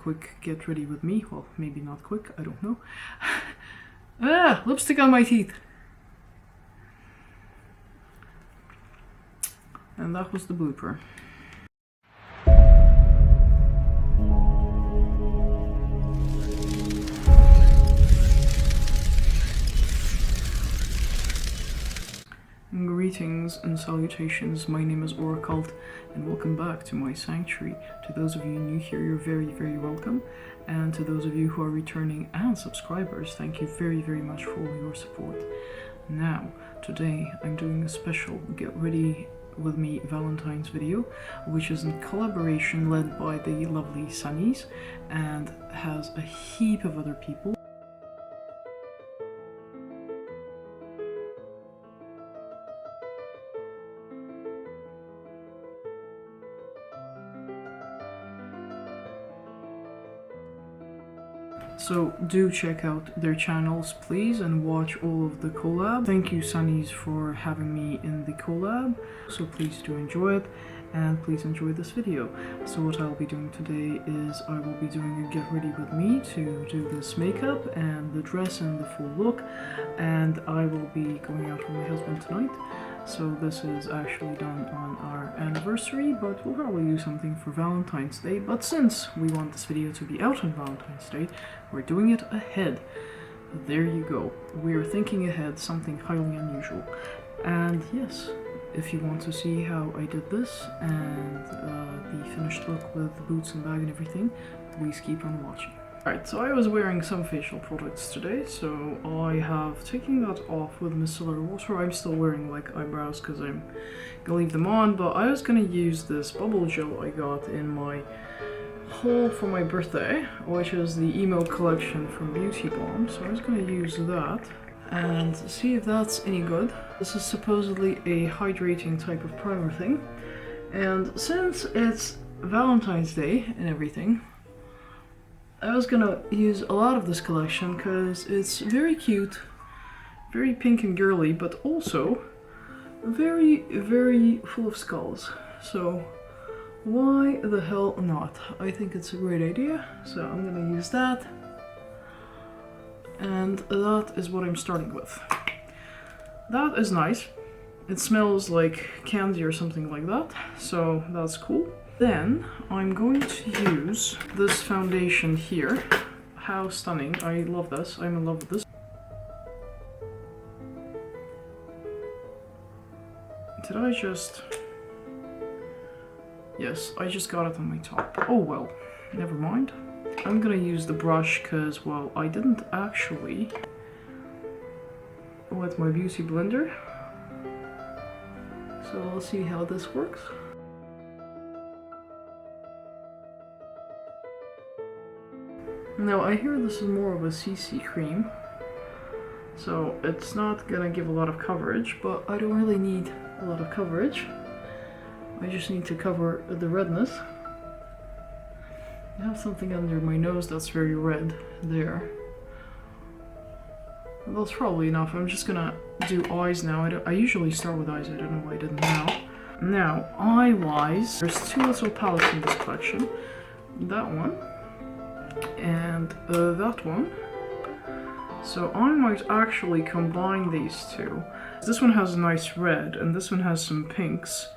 quick get ready with me. Well, maybe not quick, I don't know. Ah, lipstick on my teeth. And that was the blooper. Greetings and salutations, my name is Oracult and welcome back to my sanctuary. To those of you new here, you're very welcome, and to those of you who are returning and subscribers, thank you very much for all your support. Now, today I'm doing a special Get Ready With Me Valentine's video, which is in collaboration led by the lovely Sanniz and has a heap of other people. So do check out their channels, please, and watch all of the collab. Thank you, Sanniz, for having me in the collab. So please do enjoy it, and please enjoy this video. So what I'll be doing today is I will be doing a get ready with me to do this makeup and the dress and the full look, and I will be going out with my husband tonight. So this is actually done on our anniversary, but we'll probably do something for Valentine's Day. But since we want this video to be out on Valentine's Day, we're doing it ahead. There you go. We're thinking ahead, something highly unusual. And yes, if you want to see how I did this and the finished look with the boots and bag and everything, please keep on watching. Alright, so I was wearing some facial products today, so I have taken that off with micellar water. I'm still wearing like eyebrows because I'm gonna leave them on, but I was gonna use this bubble gel I got in my haul for my birthday, which is the emo collection from Beauty Bomb. So I was gonna use that and see if that's any good. This is supposedly a hydrating type of primer thing, and since it's Valentine's Day and everything, I was gonna use a lot of this collection because it's very cute, very pink and girly, but also very full of skulls. So why the hell not? I think it's a great idea, so I'm gonna use that. And that is what I'm starting with. That is nice. It smells like candy or something like that, so that's cool. Then I'm going to use this foundation here. How stunning. I love this. I'm in love with this. Did I just... Yes, I just got it on my top. Oh well, never mind. I'm gonna use the brush because, well, I didn't actually wet my beauty blender. So let's see how this works. Now I hear this is more of a CC cream, so it's not gonna give a lot of coverage, but I don't really need a lot of coverage. I just need to cover the redness. I have something under my nose that's very red there. That's probably enough. I'm just gonna do eyes now. I usually start with eyes, I don't know why I didn't now. Now, eye-wise, there's two little palettes in this collection. That one. And that one. So I might actually combine these two. This one has a nice red and this one has some pinks.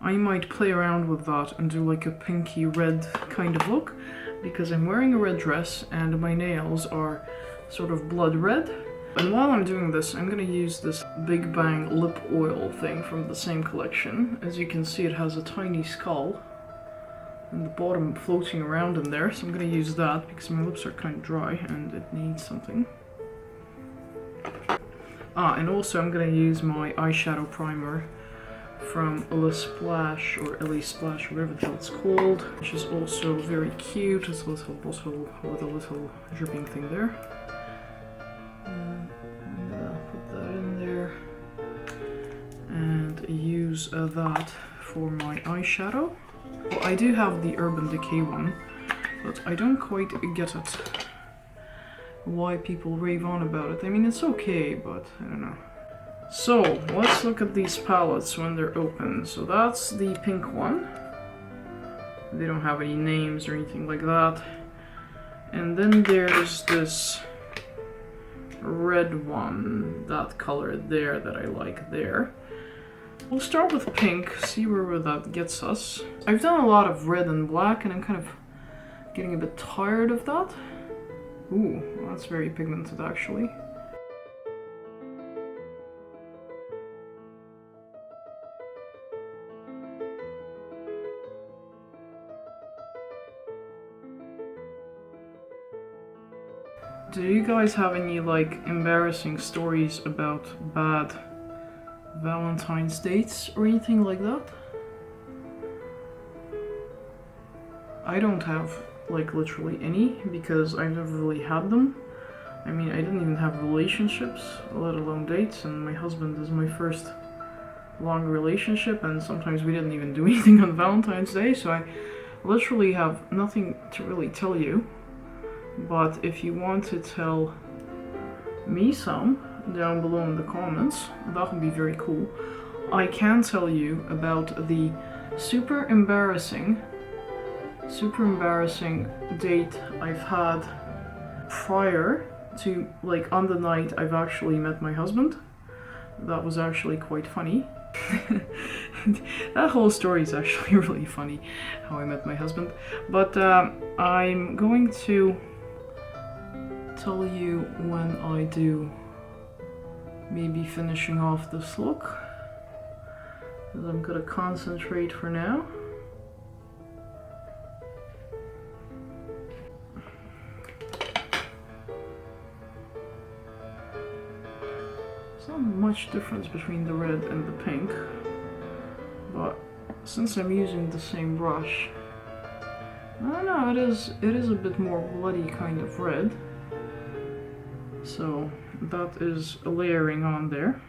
I might play around with that and do like a pinky red kind of look, because I'm wearing a red dress and my nails are sort of blood red. And while I'm doing this, I'm gonna use this Big Bang lip oil thing from the same collection. As you can see, it has a tiny skull and the bottom floating around in there, so I'm gonna use that because my lips are kind of dry and it needs something. And also I'm gonna use my eyeshadow primer from Elise Splash, or Elise Splash, whatever the hell it's called, which is also very cute. It's a little bottle with a little dripping thing there. I'm gonna put that in there and use that for my eyeshadow. Well, I do have the Urban Decay one, but I don't quite get it. Why people rave on about it. I mean, it's okay, but I don't know. So, let's look at these palettes when they're open. So that's the pink one. They don't have any names or anything like that. And then there's this red one, that color there that I like there. We'll start with pink, see where that gets us. I've done a lot of red and black and I'm kind of getting a bit tired of that. Ooh, that's very pigmented actually. Do you guys have any like embarrassing stories about bad Valentine's dates or anything like that? I don't have like literally any because I've never really had them. I mean, I didn't even have relationships, let alone dates, and my husband is my first long relationship, and sometimes we didn't even do anything on Valentine's Day, so I literally have nothing to really tell you. But if you want to tell me some down below in the comments, that would be very cool. I can tell you about the super embarrassing date I've had prior to, like, on the night I've actually met my husband. That was actually quite funny. That whole story is actually really funny, how I met my husband. But I'm going to tell you when I do maybe finishing off this look, because I'm gonna concentrate for now. There's not much difference between the red and the pink, but since I'm using the same brush, I don't know, it is a bit more bloody kind of red. So that is layering on there.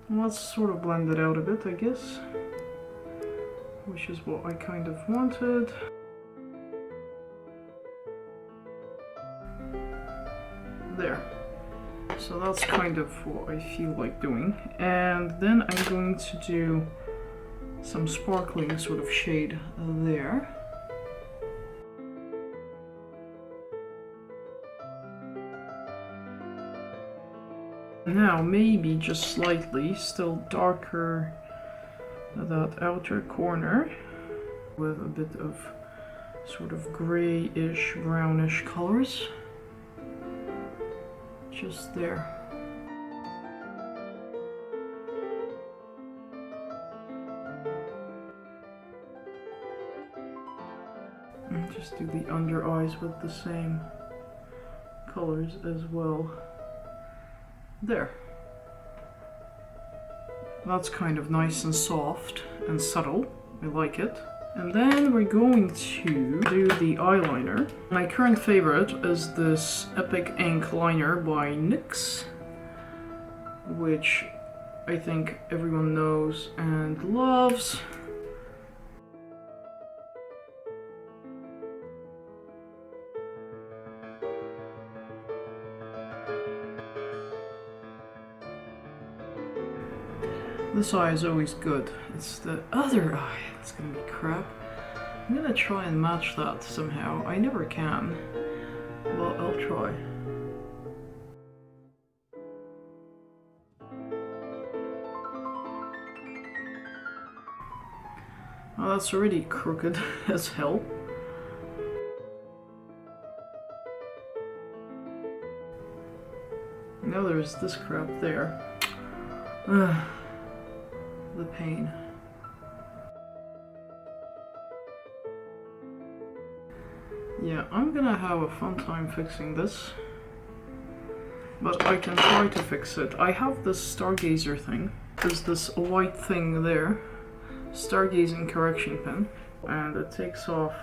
Let's sort of blend it out a bit, I guess, which is what I kind of wanted. There. So that's kind of what I feel like doing. And then I'm going to do some sparkling sort of shade there. Now maybe just slightly, still darker that outer corner with a bit of sort of grayish, brownish colors. Just there. And just do the under eyes with the same colors as well. There. That's kind of nice and soft and subtle. I like it. And then we're going to do the eyeliner. My current favorite is this Epic Ink liner by NYX, which I think everyone knows and loves. This eye is always good. It's the other eye that's gonna be crap. I'm gonna try and match that somehow. I never can, but I'll try. Oh, that's already crooked as hell. Now there's this crap there. Ugh. The pain. Yeah, I'm gonna have a fun time fixing this. but I can try to fix it. I have this stargazer thing. There's this white thing there, stargazing correction pen, and it takes off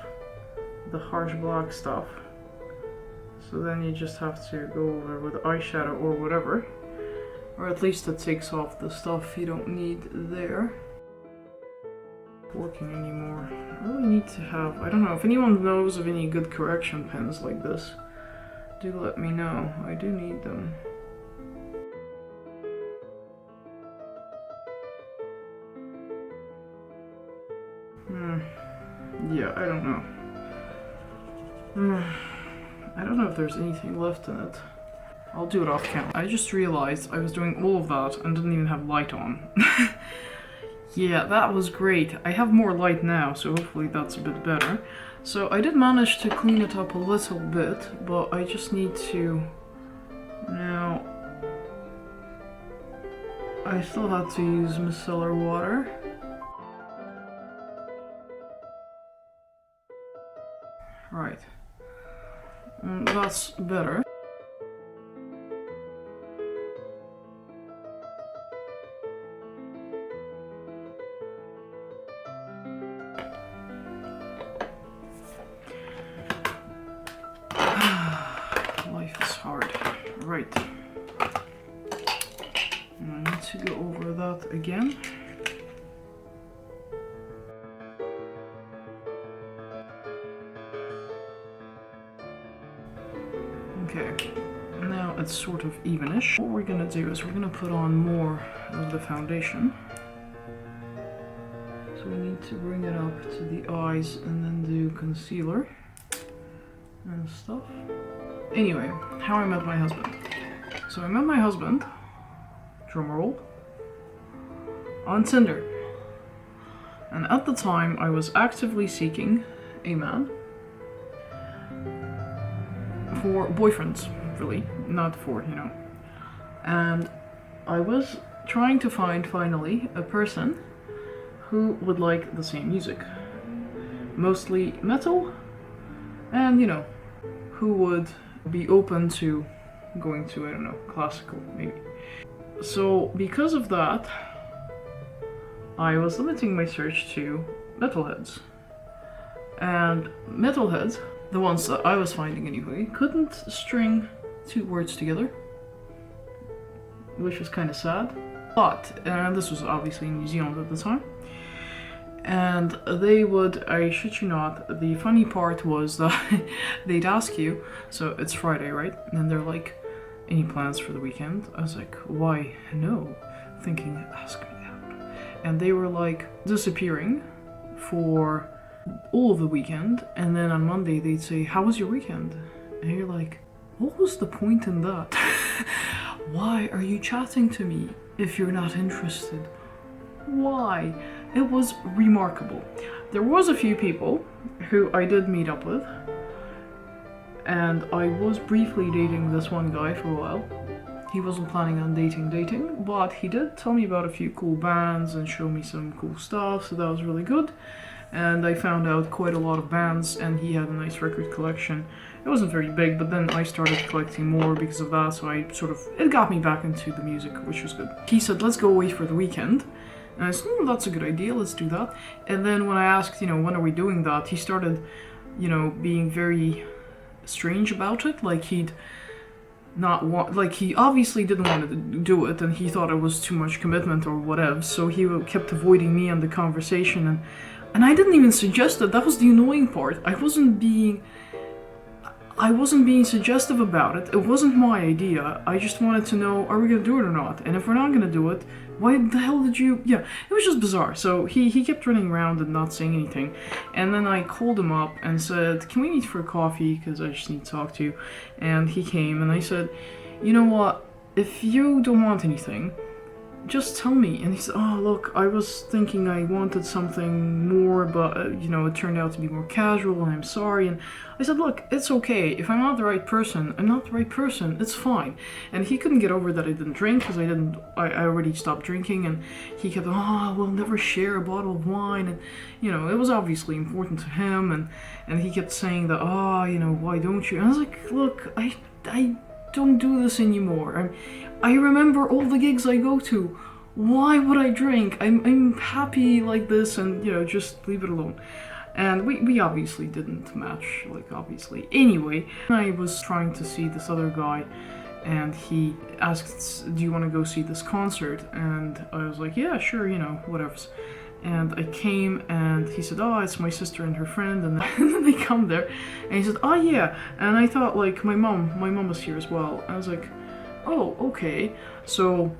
the harsh black stuff. So then you just have to go over with eyeshadow or whatever, or at least it takes off the stuff you don't need there. Working anymore. I really need to have, I don't know, if anyone knows of any good correction pens like this, do let me know. I do need them. Yeah, I don't know. I don't know if there's anything left in it. I'll do it off camera. I just realized I was doing all of that and didn't even have light on. Yeah, that was great. I have more light now, so hopefully that's a bit better. So I did manage to clean it up a little bit, but I just need to... Now... I still had to use micellar water. Right. That's better. Life is hard. Right. I need to go over that again. Okay, now it's sort of evenish. What we're gonna do is we're gonna put on more of the foundation. So we need to bring it up to the eyes and then do concealer and stuff. Anyway, how I met my husband. So I met my husband, drumroll, on Tinder. And at the time I was actively seeking a man. For boyfriends, really, not for, you know. And I was trying to find, finally, a person who would like the same music. Mostly metal, and, you know, who would be open to going to, I don't know, classical, maybe. So, because of that, I was limiting my search to metalheads. And metalheads, the ones that I was finding anyway, couldn't string two words together, which was kind of sad. But, and this was obviously in New Zealand at the time, and they would, I shit you not, the funny part was that they'd ask you, so it's Friday, right? And they're like, any plans for the weekend? I was like, why, no, thinking, ask me out. And they were like disappearing for all of the weekend, and then on Monday they'd say, how was your weekend? And you're like, what was the point in that? Why are you chatting to me if you're not interested? Why? It was remarkable. There was a few people who I did meet up with, and I was briefly dating this one guy for a while. He wasn't planning on dating, but he did tell me about a few cool bands and show me some cool stuff, so that was really good. And I found out quite a lot of bands, and he had a nice record collection. It wasn't very big, but then I started collecting more because of that, so it got me back into the music, which was good. He said, let's go away for the weekend. And I said, that's a good idea, let's do that. And then when I asked, when are we doing that, he started, being very strange about it. Like he'd not want, like he obviously didn't want to do it, and he thought it was too much commitment or whatever, so he kept avoiding me and the conversation, and I didn't even suggest it. That was the annoying part. I wasn't being suggestive about it. It wasn't my idea. I just wanted to know, are we gonna do it or not? And if we're not gonna do it, why the hell did you... Yeah, it was just bizarre. So he kept running around and not saying anything. And then I called him up and said, can we meet for coffee? Because I just need to talk to you. And he came and I said, you know what? If you don't want anything, just tell me. And he said, oh, look, I was thinking I wanted something more, but, it turned out to be more casual, and I'm sorry. And I said, look, it's okay. If I'm not the right person, I'm not the right person. It's fine. And he couldn't get over that I didn't drink, because I already stopped drinking, and he kept, we'll never share a bottle of wine. And, it was obviously important to him, and he kept saying that, why don't you? And I was like, look, don't do this anymore. I remember all the gigs I go to. Why would I drink? I'm happy like this, and you know, just leave it alone. And we obviously didn't match, like obviously. Anyway, I was trying to see this other guy, and he asked, do you want to go see this concert? And I was like, yeah, sure, you know, whatever. And I came, and he said, oh, it's my sister and her friend, and then they come there, and he said, oh yeah, and I thought like my mom was here as well. I was like, oh, okay. So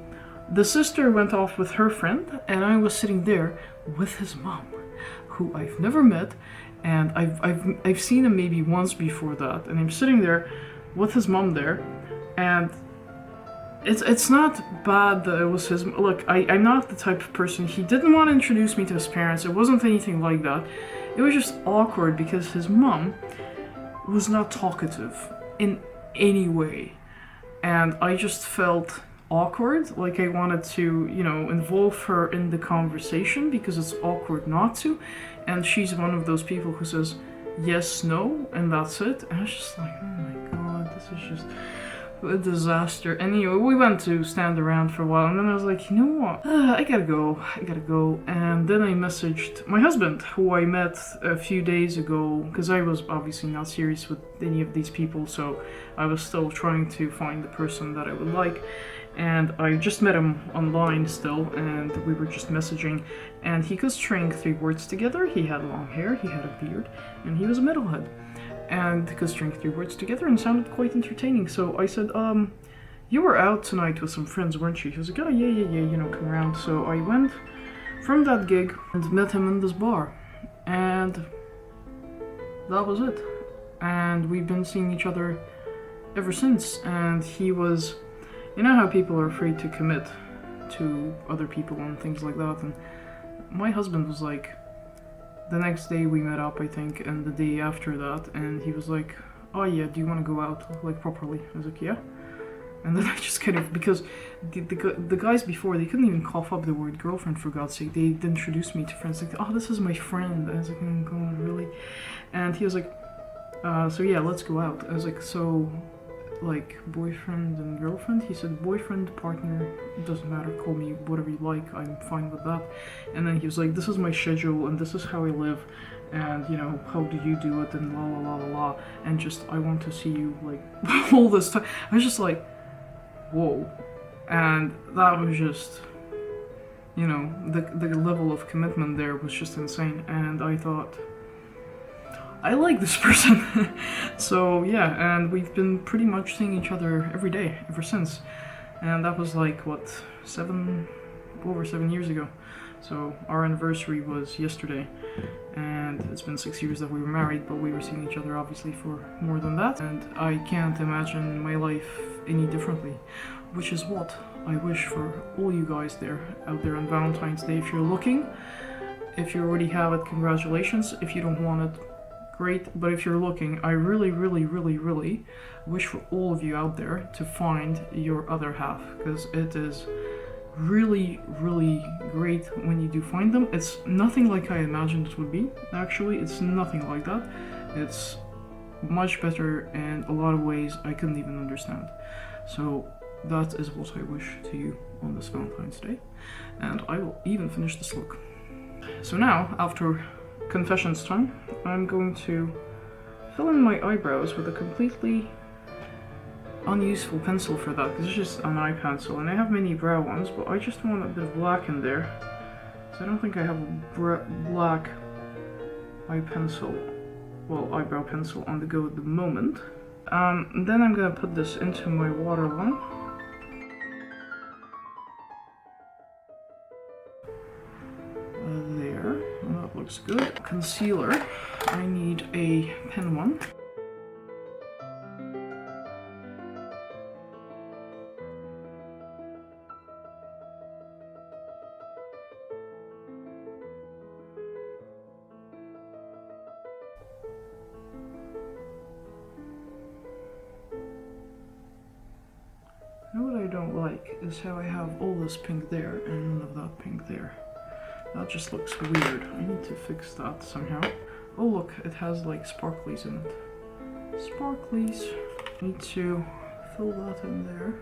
the sister went off with her friend, and I was sitting there with his mom, who I've never met, and I've seen him maybe once before that, and I'm sitting there with his mom there, and it's not bad that it was his. Look, I'm not the type of person. He didn't want to introduce me to his parents. It wasn't anything like that. It was just awkward because his mom was not talkative in any way, and I just felt awkward. Like I wanted to, you know, involve her in the conversation because it's awkward not to, and she's one of those people who says yes, no, and that's it. And I was just like, oh my god, this is just a disaster. Anyway, we went to stand around for a while, and then I was like, you know what, I gotta go, and then I messaged my husband, who I met a few days ago, because I was obviously not serious with any of these people, so I was still trying to find the person that I would like, and I just met him online still, and we were just messaging, and he could string 3 words together. He had long hair, he had a beard, and he was a metalhead. And could string 3 words together and sounded quite entertaining. So I said, you were out tonight with some friends, weren't you? He was like, oh, yeah, you know, come around. So I went from that gig and met him in this bar. And that was it. And we've been seeing each other ever since. And he was, you know how people are afraid to commit to other people and things like that. And my husband was like, the next day we met up, I think, and the day after that, and he was like, oh yeah, do you want to go out, like, properly? I was like, yeah. And then I just kind of, because the guys before, they couldn't even cough up the word girlfriend, for God's sake. They introduced me to friends, like, oh, this is my friend. I was like, oh god, really? And he was like, so yeah, let's go out. I was like, so, like, boyfriend and girlfriend? He said, boyfriend, partner, it doesn't matter, call me whatever you like, I'm fine with that. And then he was like, this is my schedule, and this is how I live, and, you know, how do you do it, and la, and just, I want to see you, like, all this time. I was just like, whoa. And that was just, you know, the level of commitment there was just insane, and I thought, I like this person. So yeah, and we've been pretty much seeing each other every day ever since, and that was like what, over 7 years ago. So our anniversary was yesterday, and it's been 6 years that we were married, but we were seeing each other obviously for more than that, and I can't imagine my life any differently, which is what I wish for all you guys out there on Valentine's Day. If you're looking, if you already have it, congratulations. If you don't want it, great. But if you're looking, I really wish for all of you out there to find your other half, because it is really great when you do find them. It's nothing like I imagined it would be. Actually, it's nothing like that. It's much better in a lot of ways I couldn't even understand. So that is what I wish to you on this Valentine's Day, and I will even finish this look. So now, after confessions time, I'm going to fill in my eyebrows with a completely unuseful pencil for that, because it's just an eye pencil, and I have many brow ones, but I just want a bit of black in there, so I don't think I have a black eyebrow pencil on the go at the moment. Then I'm gonna put this into my waterline. There, well, that looks good. Concealer, I need a pen one. You know what I don't like is how I have all this pink there and none of that pink there. That just looks weird. I need to fix that somehow. Oh look, it has like sparklies in it. Sparklies. I need to fill that in there.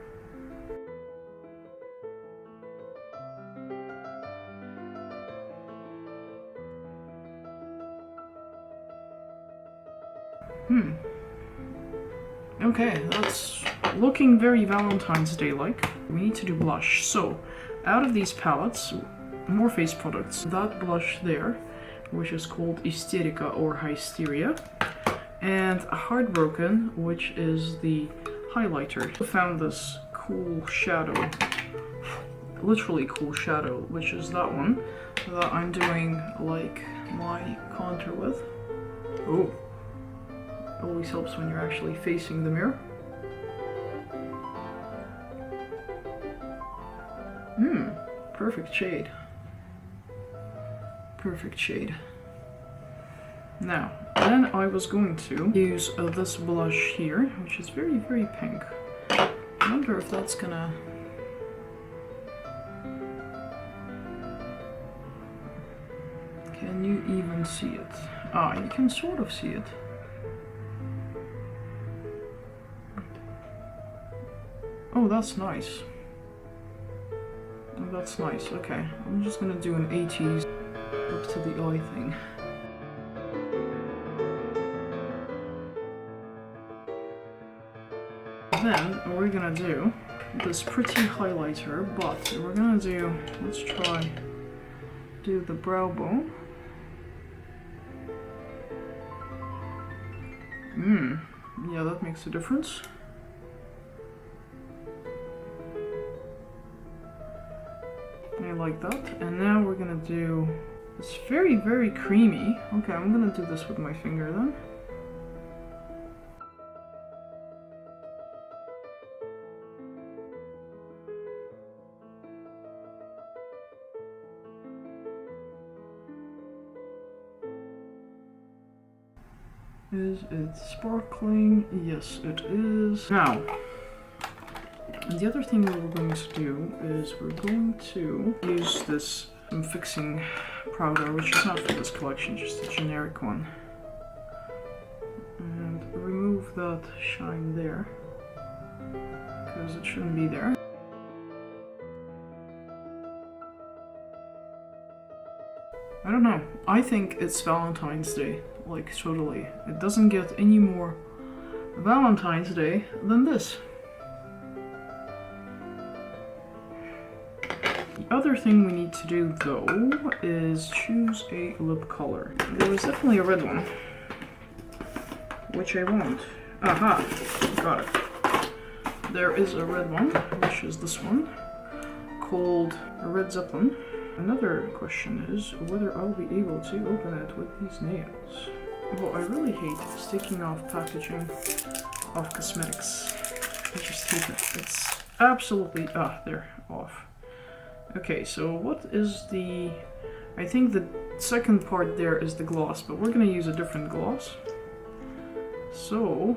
Okay, that's looking very Valentine's Day-like. We need to do blush. So, out of these palettes, more face products. That blush there, which is called Hysterica or Hysteria, and Heartbroken, which is the highlighter. I found this cool shadow, literally cool shadow, which is that one that I'm doing like my contour with. Oh. Always helps when you're actually facing the mirror. Perfect shade. Perfect shade. Now, then I was going to use this blush here, which is very, very pink. I wonder if that's gonna... Can you even see it? Ah, you can sort of see it. Oh, that's nice. Oh, that's nice. Okay, I'm just gonna do an 80s up to the eye thing. Then we're gonna do this pretty highlighter, but we're gonna do, let's try, do the brow bone. Yeah, that makes a difference. I like that. And now we're gonna do, it's very, very creamy. Okay, I'm gonna do this with my finger then. Is it sparkling? Yes, it is. Now, the other thing that we're going to do is we're going to use this fixing powder, which is not for this collection, just a generic one. And remove that shine there, because it shouldn't be there. I don't know, I think it's Valentine's Day, like totally. It doesn't get any more Valentine's Day than this. The other thing we need to do though is choose a lip color. There was definitely a red one, which I want. Aha, got it. There is a red one, which is this one, called Red Zeppelin. Another question is whether I'll be able to open it with these nails. Well, I really hate taking off packaging of cosmetics. I just hate it. It's absolutely, they're off. Okay, so what is the, I think the second part there is the gloss, but we're gonna use a different gloss. So,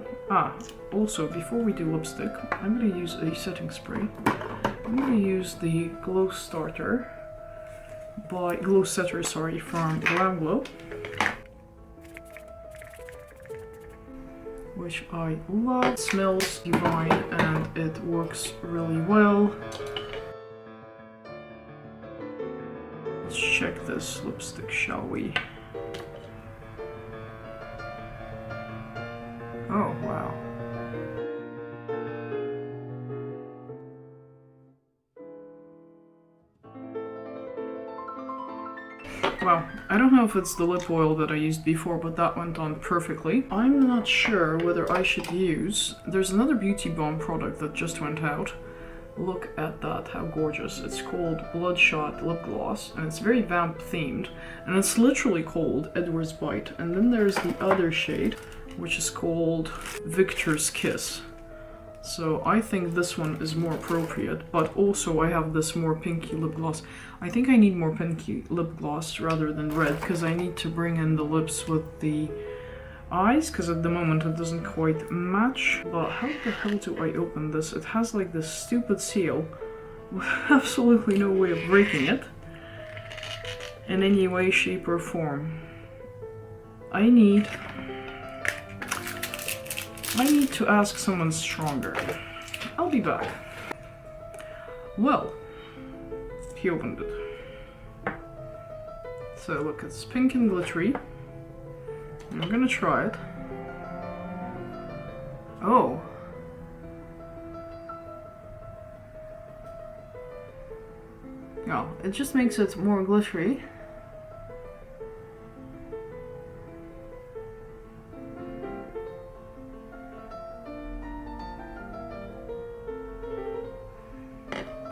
also before we do lipstick, I'm gonna use a setting spray. I'm gonna use the Glow Setter, sorry, from Grwm, which I love. It smells divine and it works really well. Let's check this lipstick, shall we? Oh, wow. Well, I don't know if it's the lip oil that I used before, but that went on perfectly. I'm not sure whether I should use... There's another Beauty Balm product that just went out. Look at that, how gorgeous. It's called Bloodshot Lip Gloss, and it's very vamp themed, and it's literally called Edward's Bite. And then there's the other shade, which is called Victor's Kiss. So I think this one is more appropriate, but also I have this more pinky lip gloss. I think I need more pinky lip gloss rather than red, because I need to bring in the lips with the eyes, because at the moment it doesn't quite match. But how the hell do I open this? It has like this stupid seal with absolutely no way of breaking it in any way, shape or form. I need to ask someone stronger. I'll be back. Well, he opened it. So look, it's pink and glittery. I'm gonna try it. Oh. Oh, it just makes it more glittery.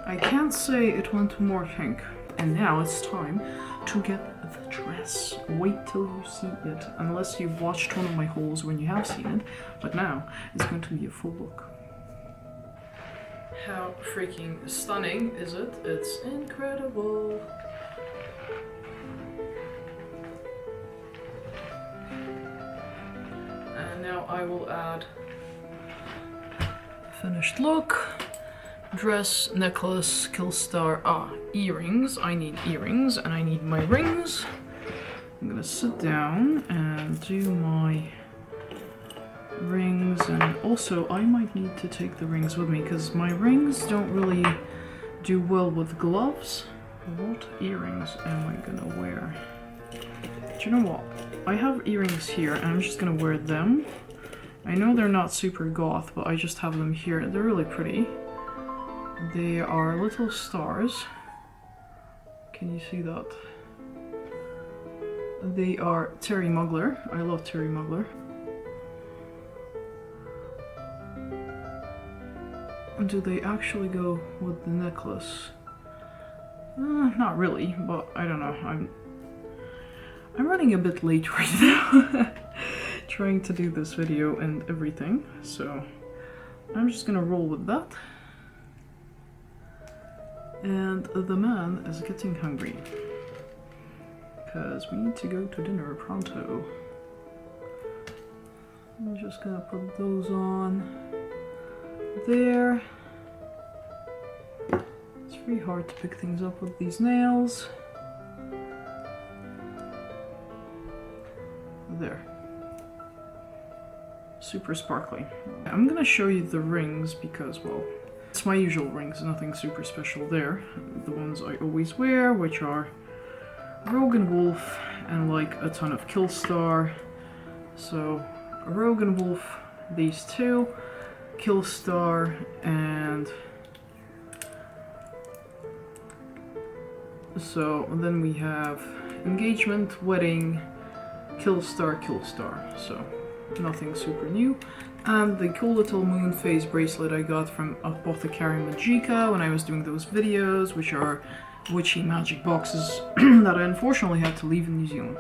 I can't say it went more pink. And now it's time to get the dress. Wait till you see it, unless you've watched one of my hauls when you have seen it. But now it's going to be a full look. How freaking stunning is it? It's incredible. And now I will add finished look. Dress, necklace, killstar, earrings. I need earrings and I need my rings. I'm gonna sit down and do my rings, and also I might need to take the rings with me because my rings don't really do well with gloves. What earrings am I gonna wear? Do you know what? I have earrings here and I'm just gonna wear them. I know they're not super goth, but I just have them here. They're really pretty. They are little stars. Can you see that? They are Terry Mugler. I love Terry Mugler. Do they actually go with the necklace? Not really, but I don't know. I'm running a bit late right now, trying to do this video and everything. So I'm just gonna roll with that. And the man is getting hungry because we need to go to dinner pronto. I'm just gonna put those on there. It's very hard to pick things up with these nails. There. Super sparkly. I'm gonna show you the rings because, well, it's my usual rings, nothing super special there. The ones I always wear, which are Rogue and Wolf and like a ton of Killstar. So Rogue and Wolf, these two, Killstar, and so then we have Engagement, Wedding, Killstar, Killstar. So nothing super new. And the cool little moon phase bracelet I got from Apothecary Magica when I was doing those videos, which are witchy magic boxes that I unfortunately had to leave in New Zealand.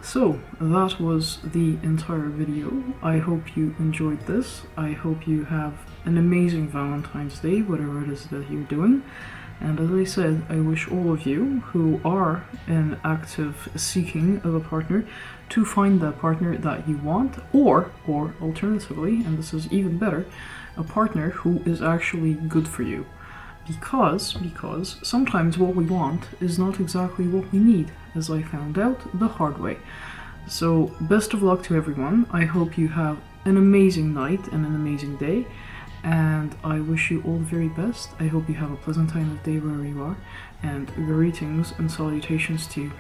So, that was the entire video. I hope you enjoyed this. I hope you have an amazing Valentine's Day, whatever it is that you're doing. And as I said, I wish all of you who are in active seeking of a partner to find the partner that you want, or alternatively, and this is even better, a partner who is actually good for you. Because sometimes what we want is not exactly what we need, as I found out the hard way. So best of luck to everyone. I hope you have an amazing night and an amazing day, and I wish you all the very best. I hope you have a pleasant time of day wherever you are, and greetings and salutations to you.